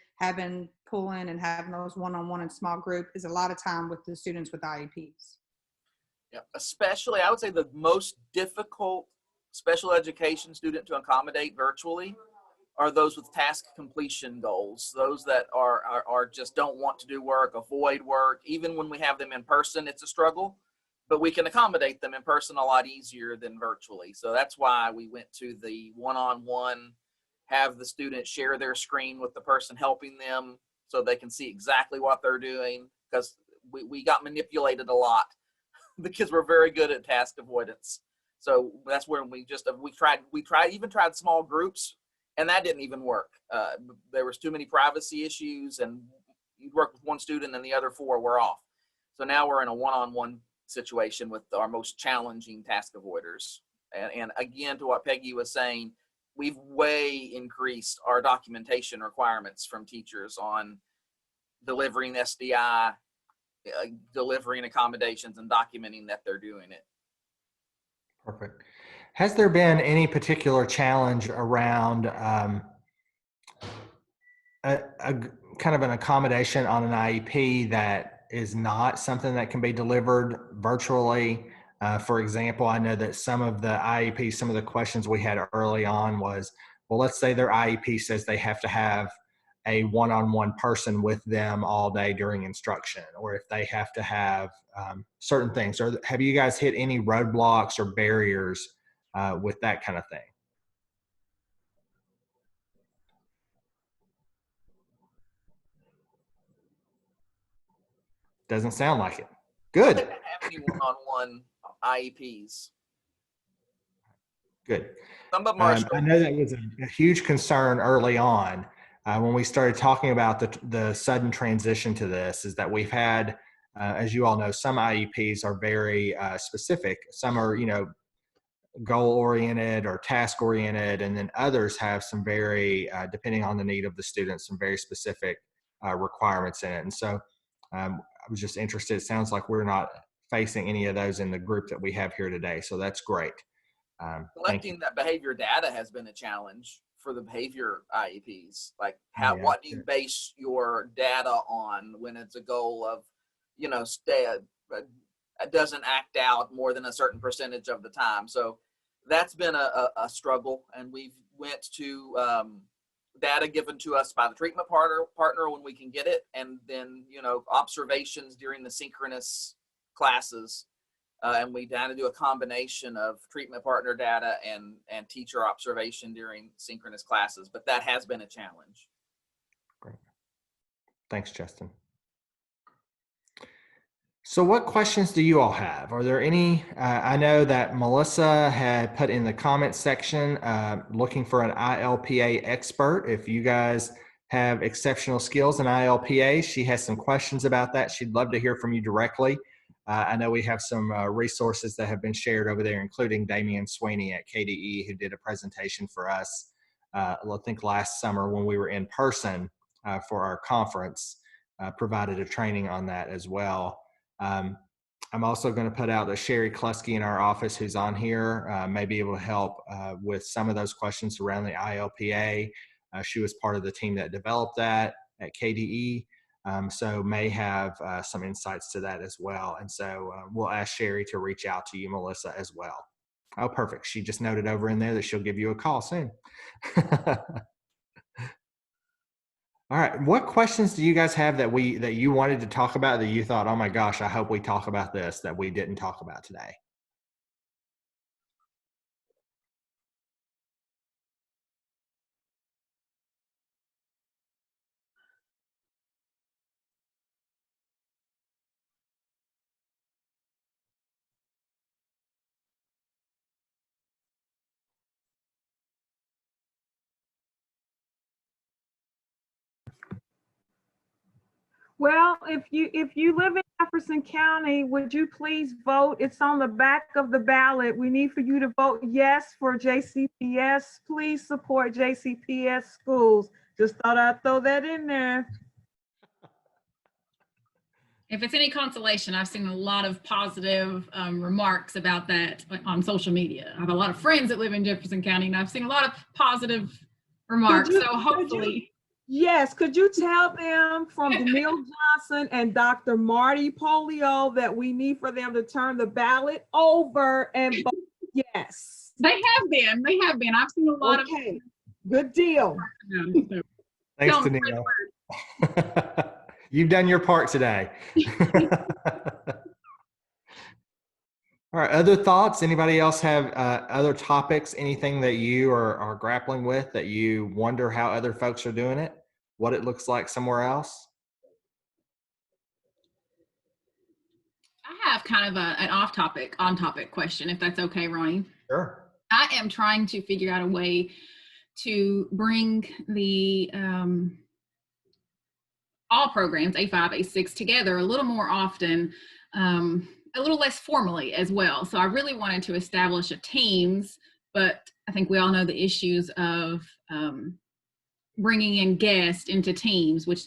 pulling and having those one-on-one and small group is a lot of time with the students with IEPs. Yeah, especially, I would say the most difficult special education student to accommodate virtually are those with task completion goals, those that are just don't want to do work, avoid work. Even when we have them in person, it's a struggle, but we can accommodate them in person a lot easier than virtually. So that's why we went to the one-on-one, have the students share their screen with the person helping them so they can see exactly what they're doing, because we got manipulated a lot the kids were very good at task avoidance. So that's where we tried small groups, and that didn't even work. There was too many privacy issues, and you'd work with one student and the other 4 were off. So now we're in a one-on-one situation with our most challenging task avoiders. And again, to what Peggy was saying, we've way increased our documentation requirements from teachers on delivering SDI, delivering accommodations, and documenting that they're doing it. Perfect. Has there been any particular challenge around a kind of an accommodation on an IEP that is not something that can be delivered virtually? For example, I know that some of the IEP, some of the questions we had early on was, well, let's say their IEP says they have to have a one-on-one person with them all day during instruction, or if they have to have certain things. Or have you guys hit any roadblocks or barriers with that kind of thing? Doesn't sound like it. Good. We don't have any one-on-one IEPs. Good. Some of them are I know that was a huge concern early on when we started talking about the sudden transition to this, is that we've had, as you all know, some IEPs are very specific. Some are, goal-oriented or task-oriented, and then others have some very, depending on the need of the student, some very specific requirements in it. And so I was just interested. It sounds like we're not facing any of those in the group that we have here today, so that's great. Collecting that behavior data has been a challenge for the behavior IEPs. Like what do you base your data on when it's a goal of, doesn't act out more than a certain percentage of the time. So that's been a struggle, and we've went to data given to us by the treatment partner when we can get it, and then observations during the synchronous classes. And we kind of do a combination of treatment partner data and teacher observation during synchronous classes, but that has been a challenge. Great. Thanks, Justin. So what questions do you all have? Are there any? I know that Melissa had put in the comment section looking for an ILPA expert. If you guys have exceptional skills in ILPA, she has some questions about that. She'd love to hear from you directly. I know we have some resources that have been shared over there, including Damian Sweeney at KDE, who did a presentation for us, I think last summer when we were in person for our conference, provided a training on that as well. I'm also going to put out that Sherry Klusky in our office, who's on here, may be able to help with some of those questions around the ILPA. She was part of the team that developed that at KDE. So may have some insights to that as well. And so we'll ask Sherry to reach out to you, Melissa, as well. Oh, perfect. She just noted over in there that she'll give you a call soon. All right. What questions do you guys have that you wanted to talk about that you thought, oh my gosh, I hope we talk about this that we didn't talk about today? Well, if you live in Jefferson County, would you please vote? It's on the back of the ballot. We need for you to vote yes for JCPS. Please support JCPS schools. Just thought I'd throw that in there. If it's any consolation, I've seen a lot of positive remarks about that on social media. I have a lot of friends that live in Jefferson County, and I've seen a lot of positive remarks. So hopefully. Yes, could you tell them from Danielle Johnson and Dr. Marty Polio that we need for them to turn the ballot over and vote yes? They have been. I've seen a lot of. Okay, good deal. Thanks, Danielle. You've done your part today. All right, other thoughts? Anybody else have other topics, anything that you are grappling with that you wonder how other folks are doing it, what it looks like somewhere else? I have kind of an on-topic question, if that's okay, Ronnie. Sure. I am trying to figure out a way to bring the all programs, A5, A6, together a little more often, a little less formally as well. So I really wanted to establish a teams, but I think we all know the issues of bringing in guests into teams, which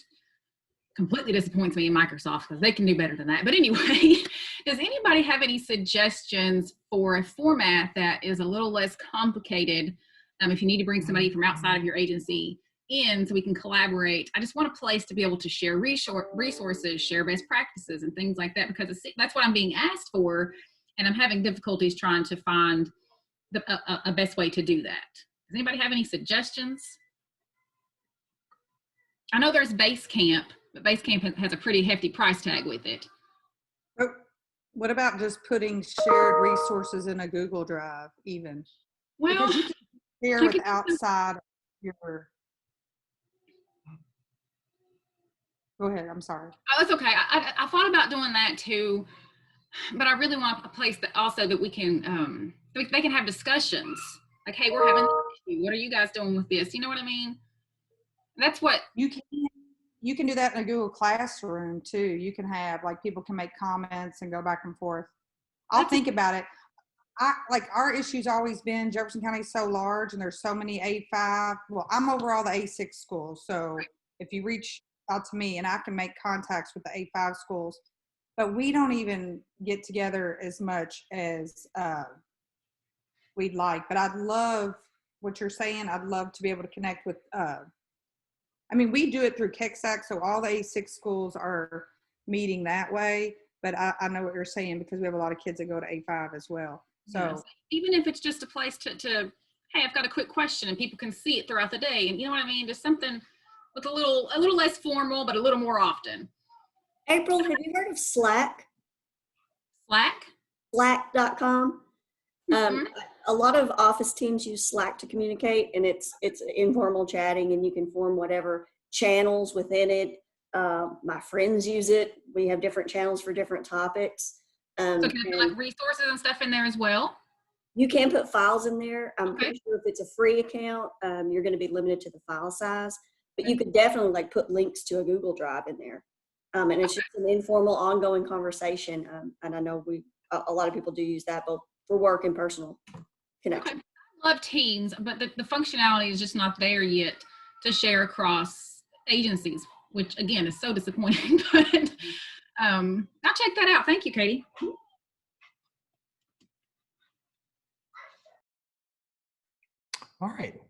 completely disappoints me in Microsoft because they can do better than that. But anyway, does anybody have any suggestions for a format that is a little less complicated? If you need to bring somebody from outside of your agency in so we can collaborate, I just want a place to be able to share resources, share best practices and things like that, because that's what I'm being asked for. And I'm having difficulties trying to find a best way to do that. Does anybody have any suggestions? I know there's Basecamp, but Basecamp has a pretty hefty price tag with it. What about just putting shared resources in a Google Drive even? Well, because you can share with outside your. Go ahead, I'm sorry. Oh, that's okay. I thought about doing that too, but I really want a place that also that we can, they can have discussions. Like, hey, we're having this issue. What are you guys doing with this? You know what I mean? That's what you can do that in a Google Classroom too. You can have, like, people can make comments and go back and forth. I'll think about it. Like, our issue's always been Jefferson County is so large and there's so many A5. Well, I'm over all the A6 schools. So if you reach out to me and I can make contacts with the A5 schools, but we don't even get together as much as we'd like. But I'd love what you're saying. I'd love to be able to connect with, I mean, we do it through KECSAC, so all the A6 schools are meeting that way, but I know what you're saying because we have a lot of kids that go to A5 as well. So yes. Even if it's just a place to, hey, I've got a quick question and people can see it throughout the day. And you know what I mean? Just something with a little less formal, but a little more often. April, have you heard of Slack? Slack? Slack.com. A lot of office teams use Slack to communicate, and it's informal chatting, and you can form whatever channels within it. My friends use it. We have different channels for different topics. So can I put like resources and stuff in there as well? You can put files in there. I'm pretty sure if it's a free account, you're going to be limited to the file size, but you could definitely like put links to a Google Drive in there. And it's just an informal, ongoing conversation. And I know a lot of people do use that both for work and personal connection. Okay. I love Teams, but the functionality is just not there yet to share across agencies, which again is so disappointing. But I'll check that out. Thank you, Katie. All right.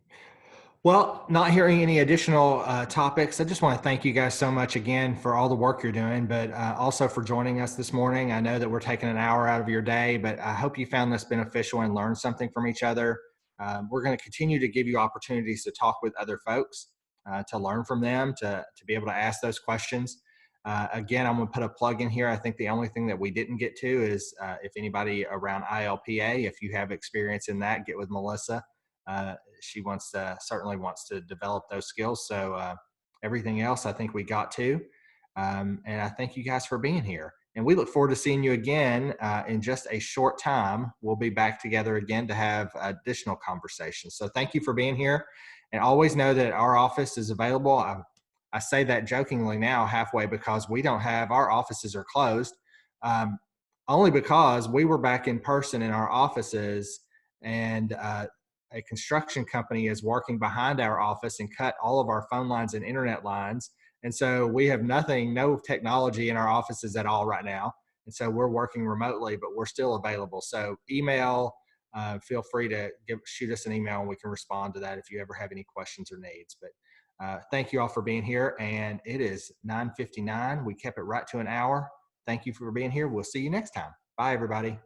Well, not hearing any additional topics, I just want to thank you guys so much again for all the work you're doing, but also for joining us this morning. I know that we're taking an hour out of your day, but I hope you found this beneficial and learned something from each other. We're going to continue to give you opportunities to talk with other folks, to learn from them, to be able to ask those questions. Again, I'm going to put a plug in here. I think the only thing that we didn't get to is if anybody around ILPA, if you have experience in that, get with Melissa. She certainly wants to develop those skills. So everything else I think we got to. And I thank you guys for being here. And we look forward to seeing you again in just a short time. We'll be back together again to have additional conversations. So thank you for being here. And always know that our office is available. I say that jokingly now halfway because our offices are closed. Only because we were back in person in our offices, and a construction company is working behind our office and cut all of our phone lines and internet lines. And so we have no technology in our offices at all right now. And so we're working remotely, but we're still available. So email, feel free to shoot us an email and we can respond to that if you ever have any questions or needs. But thank you all for being here. And it is 9:59. We kept it right to an hour. Thank you for being here. We'll see you next time. Bye, everybody.